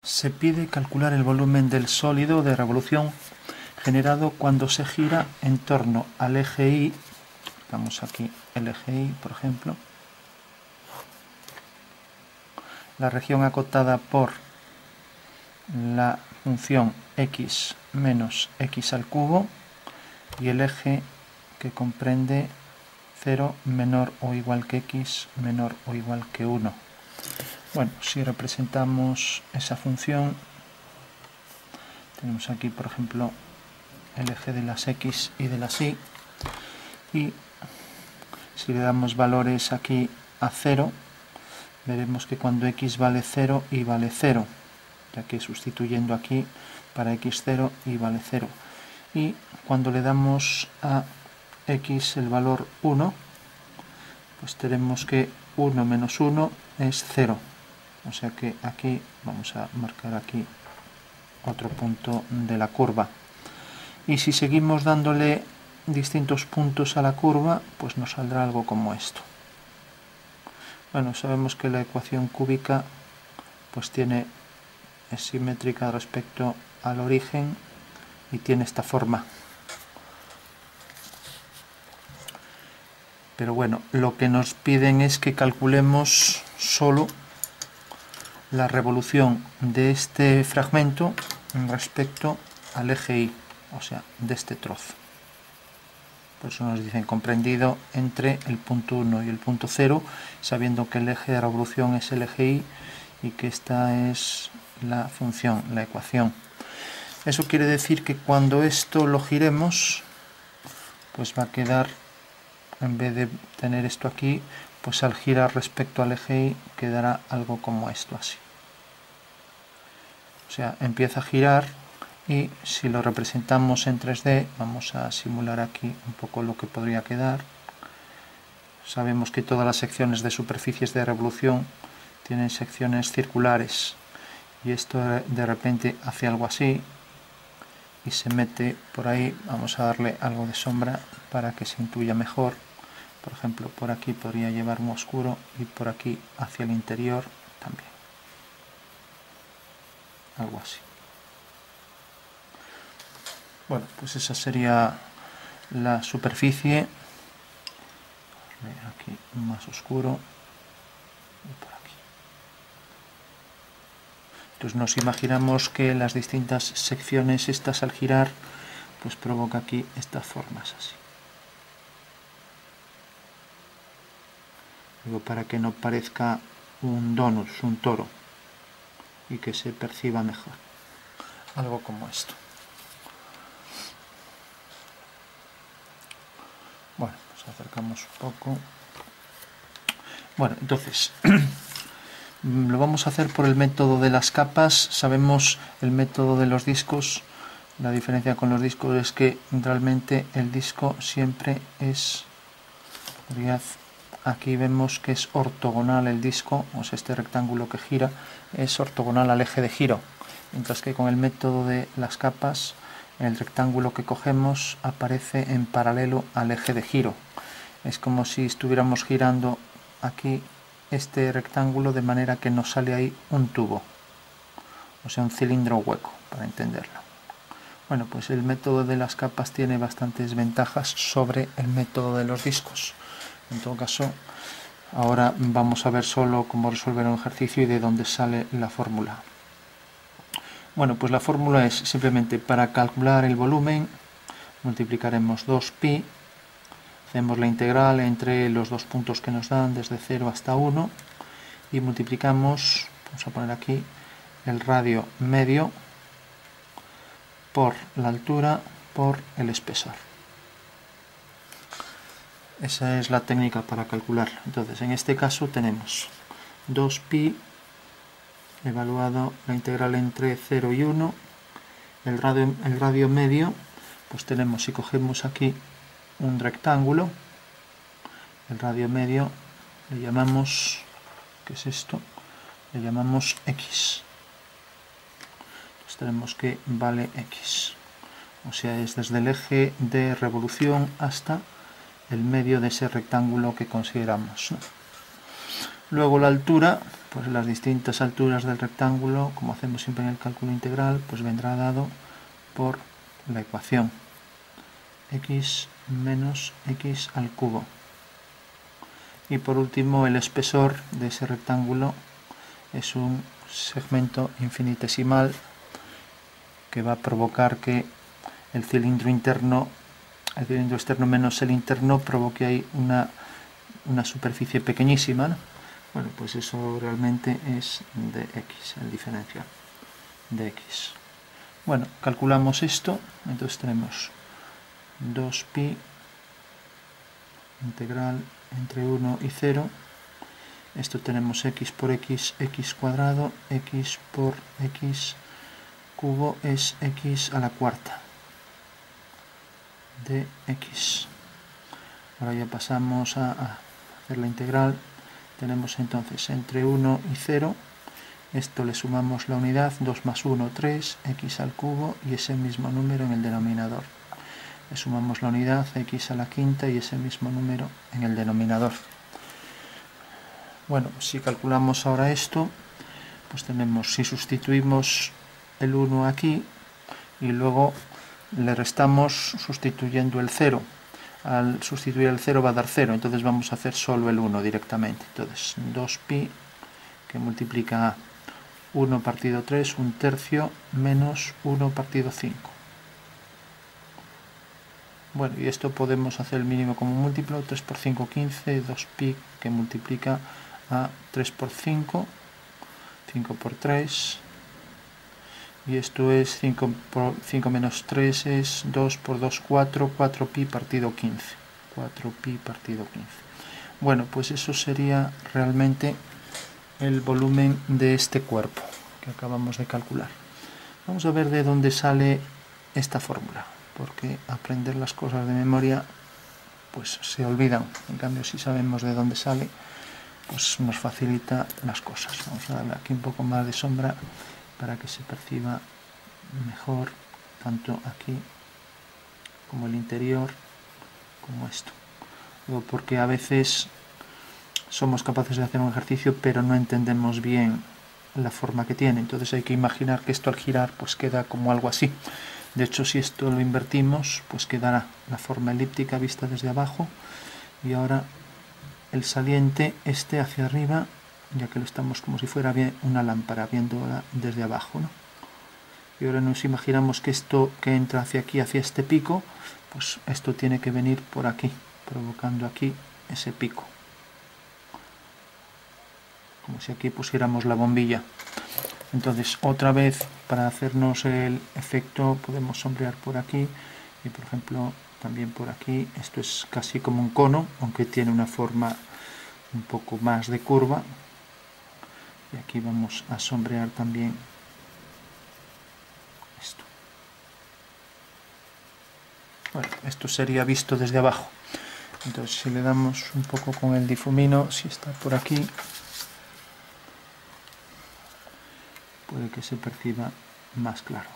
Se pide calcular el volumen del sólido de revolución generado cuando se gira en torno al eje Y. Vamos aquí el eje Y, por ejemplo. La región acotada por la función x menos x al cubo y el eje que comprende 0 menor o igual que x menor o igual que 1. Bueno, si representamos esa función, tenemos aquí, por ejemplo, el eje de las x y de las y, y si le damos valores aquí a 0, veremos que cuando x vale 0, y vale 0, ya que sustituyendo aquí para x0, y vale 0. Y cuando le damos a x el valor 1, pues tenemos que 1 menos 1 es 0. O sea que aquí vamos a marcar aquí otro punto de la curva. Y si seguimos dándole distintos puntos a la curva, pues nos saldrá algo como esto. Bueno, sabemos que la ecuación cúbica pues es simétrica respecto al origen y tiene esta forma. Pero bueno, lo que nos piden es que calculemos solo la revolución de este fragmento respecto al eje Y, o sea, de este trozo. Por eso nos dicen comprendido entre el punto 1 y el punto 0, sabiendo que el eje de revolución es el eje Y y que esta es la función, la ecuación. Eso quiere decir que cuando esto lo giremos, pues va a quedar, en vez de tener esto aquí, pues al girar respecto al eje Y quedará algo como esto, así. O sea, empieza a girar y si lo representamos en 3D, vamos a simular aquí un poco lo que podría quedar. Sabemos que todas las secciones de superficies de revolución tienen secciones circulares y esto de repente hace algo así y se mete por ahí. Vamos a darle algo de sombra para que se intuya mejor. Por ejemplo, por aquí podría llevar un oscuro y por aquí hacia el interior también. Algo así. Bueno, pues esa sería la superficie. Aquí más oscuro y por aquí. Entonces nos imaginamos que las distintas secciones estas al girar pues provoca aquí estas formas así. Luego, para que no parezca un donut, un toro, y que se perciba mejor. Algo como esto. Bueno, nos acercamos un poco. Bueno, entonces lo vamos a hacer por el método de las capas. Sabemos el método de los discos. La diferencia con los discos es que realmente el disco siempre es, aquí vemos que es ortogonal el disco, o sea, este rectángulo que gira es ortogonal al eje de giro, mientras que con el método de las capas el rectángulo que cogemos aparece en paralelo al eje de giro. Es como si estuviéramos girando aquí este rectángulo de manera que nos sale ahí un tubo, o sea, un cilindro hueco, para entenderlo. Bueno, pues el método de las capas tiene bastantes ventajas sobre el método de los discos. En todo caso, ahora vamos a ver solo cómo resolver un ejercicio y de dónde sale la fórmula. Bueno, pues la fórmula es simplemente para calcular el volumen, multiplicaremos 2pi, hacemos la integral entre los dos puntos que nos dan, desde 0 hasta 1, y multiplicamos, vamos a poner aquí, el radio medio por la altura por el espesor. Esa es la técnica para calcularlo. Entonces, en este caso tenemos 2pi evaluado la integral entre 0 y 1, el radio medio, pues tenemos, si cogemos aquí un rectángulo, el radio medio le llamamos, ¿qué es esto? Le llamamos x. Entonces tenemos que vale x, o sea, es desde el eje de revolución hasta el medio de ese rectángulo que consideramos, ¿no? Luego la altura, pues las distintas alturas del rectángulo, como hacemos siempre en el cálculo integral, pues vendrá dado por la ecuación x menos x al cubo. Y por último, el espesor de ese rectángulo es un segmento infinitesimal que va a provocar que el cilindro externo menos el interno provoque ahí una superficie pequeñísima, ¿no? Bueno, pues eso realmente es de x, el diferencial de x. Bueno, calculamos esto, entonces tenemos 2pi integral entre 1 y 0. Esto tenemos x por x, x cuadrado, x por x cubo es x a la cuarta de x. Ahora ya pasamos a hacer la integral. Tenemos entonces entre 1 y 0, esto le sumamos la unidad, 2 más 1, 3, x al cubo y ese mismo número en el denominador. Le sumamos la unidad, x a la quinta y ese mismo número en el denominador. Bueno, si calculamos ahora esto, pues tenemos, si sustituimos el 1 aquí y luego le restamos sustituyendo el 0. Al sustituir el 0 va a dar 0, entonces vamos a hacer solo el 1 directamente. Entonces 2pi que multiplica 1 partido 3, un tercio, menos 1 partido 5. Bueno, y esto podemos hacer el mínimo como múltiplo, 3 por 5, 15, 2pi que multiplica a 3 por 5, 5 por 3, y esto es 5 menos 3 es 2 por 2, 4, 4pi partido 15. 4pi partido 15. Bueno, pues eso sería realmente el volumen de este cuerpo que acabamos de calcular. Vamos a ver de dónde sale esta fórmula, porque aprender las cosas de memoria pues se olvidan. En cambio, si sabemos de dónde sale, pues nos facilita las cosas. Vamos a darle aquí un poco más de sombra para que se perciba mejor tanto aquí como el interior como esto. Porque a veces somos capaces de hacer un ejercicio pero no entendemos bien la forma que tiene, entonces hay que imaginar que esto al girar pues queda como algo así. De hecho, si esto lo invertimos pues quedará la forma elíptica vista desde abajo, y ahora el saliente este hacia arriba, ya que lo estamos como si fuera una lámpara viéndola desde abajo, ¿no? Y ahora nos imaginamos que esto que entra hacia aquí, hacia este pico, pues esto tiene que venir por aquí, provocando aquí ese pico. Como si aquí pusiéramos la bombilla. Entonces, otra vez, para hacernos el efecto, podemos sombrear por aquí y, por ejemplo, también por aquí. Esto es casi como un cono, aunque tiene una forma un poco más de curva. Y aquí vamos a sombrear también esto. Bueno, esto sería visto desde abajo. Entonces, si le damos un poco con el difumino, si está por aquí, puede que se perciba más claro.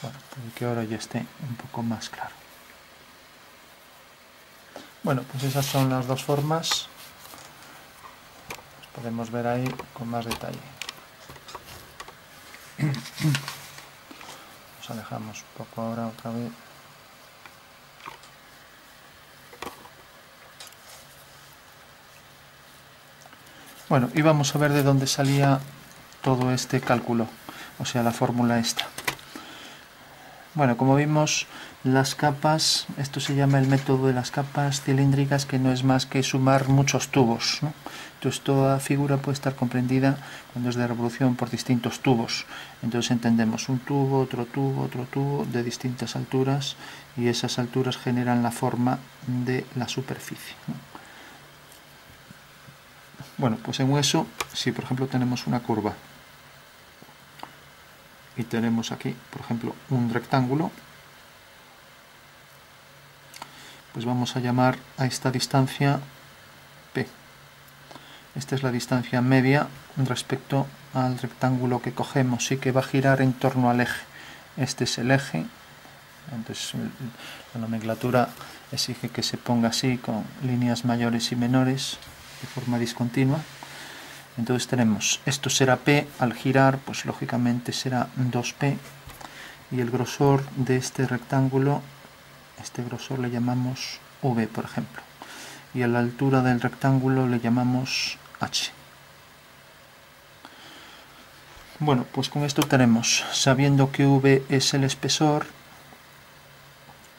Bueno, puede que ahora ya esté un poco más claro. Bueno, pues esas son las dos formas. Las podemos ver ahí con más detalle. Nos alejamos un poco ahora otra vez. Bueno, y vamos a ver de dónde salía todo este cálculo, o sea, la fórmula esta. Bueno, como vimos, las capas, esto se llama el método de las capas cilíndricas, que no es más que sumar muchos tubos, ¿no? Entonces toda figura puede estar comprendida cuando es de revolución por distintos tubos. Entonces entendemos un tubo, otro tubo de distintas alturas, y esas alturas generan la forma de la superficie, ¿no? Bueno, pues en eso, si por ejemplo tenemos una curva y tenemos aquí, por ejemplo, un rectángulo, pues vamos a llamar a esta distancia P. Esta es la distancia media respecto al rectángulo que cogemos y que va a girar en torno al eje. este es el eje, entonces la nomenclatura exige que se ponga así con líneas mayores y menores de forma discontinua. Entonces tenemos, esto será P, al girar pues lógicamente será 2P, y el grosor de este rectángulo, este grosor le llamamos V, por ejemplo, y a la altura del rectángulo le llamamos H. Bueno, pues con esto tenemos, sabiendo que V es el espesor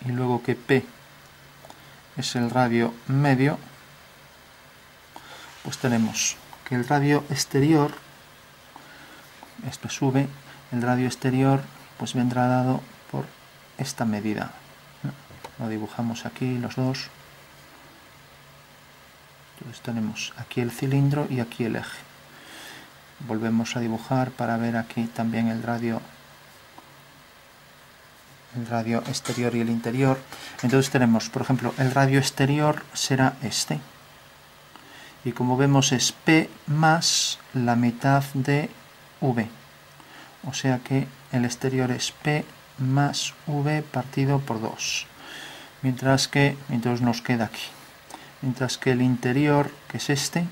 y luego que P es el radio medio, pues tenemos que el radio exterior, esto es V, el radio exterior pues vendrá dado por esta medida. Lo dibujamos aquí los dos. Entonces tenemos aquí el cilindro y aquí el eje. Volvemos a dibujar para ver aquí también el radio exterior y el interior. Entonces tenemos, por ejemplo, el radio exterior será este. Y como vemos es P más la mitad de V. O sea que el exterior es P más V partido por 2. Mientras que, entonces nos queda aquí. Mientras que el interior, que es este,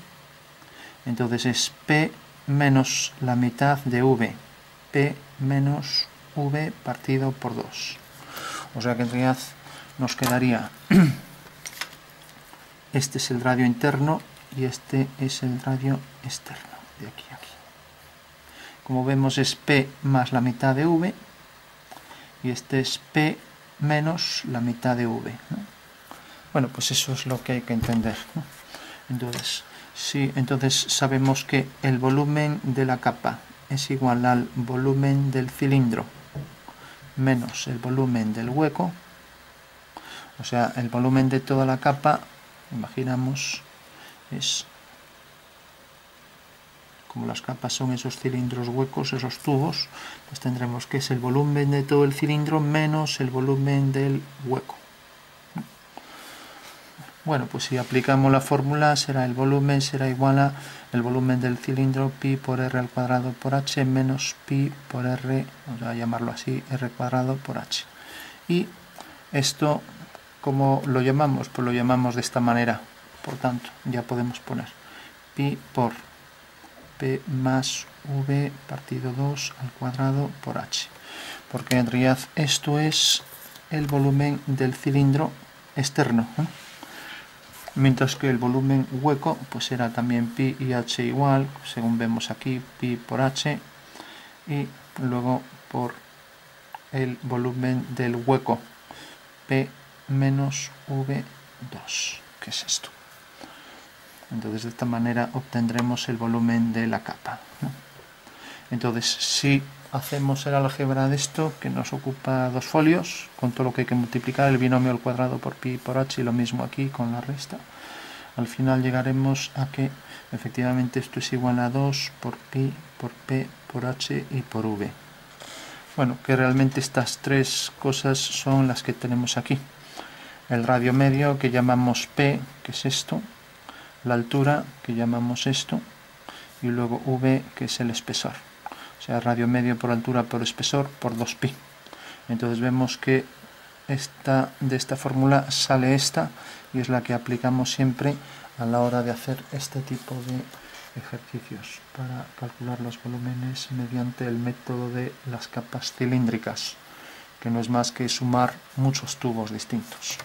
entonces es P menos la mitad de V. P menos V partido por 2. O sea que en realidad nos quedaría, este es el radio interno y este es el radio externo, de aquí a aquí. Como vemos es P más la mitad de V y este es P menos la mitad de V, ¿no? Bueno, pues eso es lo que hay que entender, ¿no? Entonces, sí, entonces sabemos que el volumen de la capa es igual al volumen del cilindro menos el volumen del hueco, o sea, el volumen de toda la capa, imaginamos, es, como las capas son esos cilindros huecos, esos tubos, pues tendremos que es el volumen de todo el cilindro menos el volumen del hueco. Bueno, pues si aplicamos la fórmula, será el volumen será igual a el volumen del cilindro pi por r al cuadrado por h menos pi por r, vamos a llamarlo así, r cuadrado por h. Y esto, ¿cómo lo llamamos? Pues lo llamamos de esta manera. Por tanto, ya podemos poner pi por p más v partido 2 al cuadrado por h. Porque en realidad esto es el volumen del cilindro externo, ¿eh? Mientras que el volumen hueco pues será también pi y h igual, según vemos aquí, pi por h, y luego por el volumen del hueco, p menos v2, que es esto. Entonces de esta manera obtendremos el volumen de la capa, ¿no? Entonces si hacemos el álgebra de esto, que nos ocupa 2 folios, con todo lo que hay que multiplicar, el binomio al cuadrado por pi por h, y lo mismo aquí con la resta, al final llegaremos a que efectivamente esto es igual a 2 por pi, por p, por h y por v. Bueno, que realmente estas tres cosas son las que tenemos aquí. El radio medio, que llamamos P, que es esto, la altura, que llamamos esto, y luego V, que es el espesor. O sea, radio medio por altura por espesor por 2pi. Entonces vemos que de esta fórmula sale esta, y es la que aplicamos siempre a la hora de hacer este tipo de ejercicios para calcular los volúmenes mediante el método de las capas cilíndricas, que no es más que sumar muchos tubos distintos.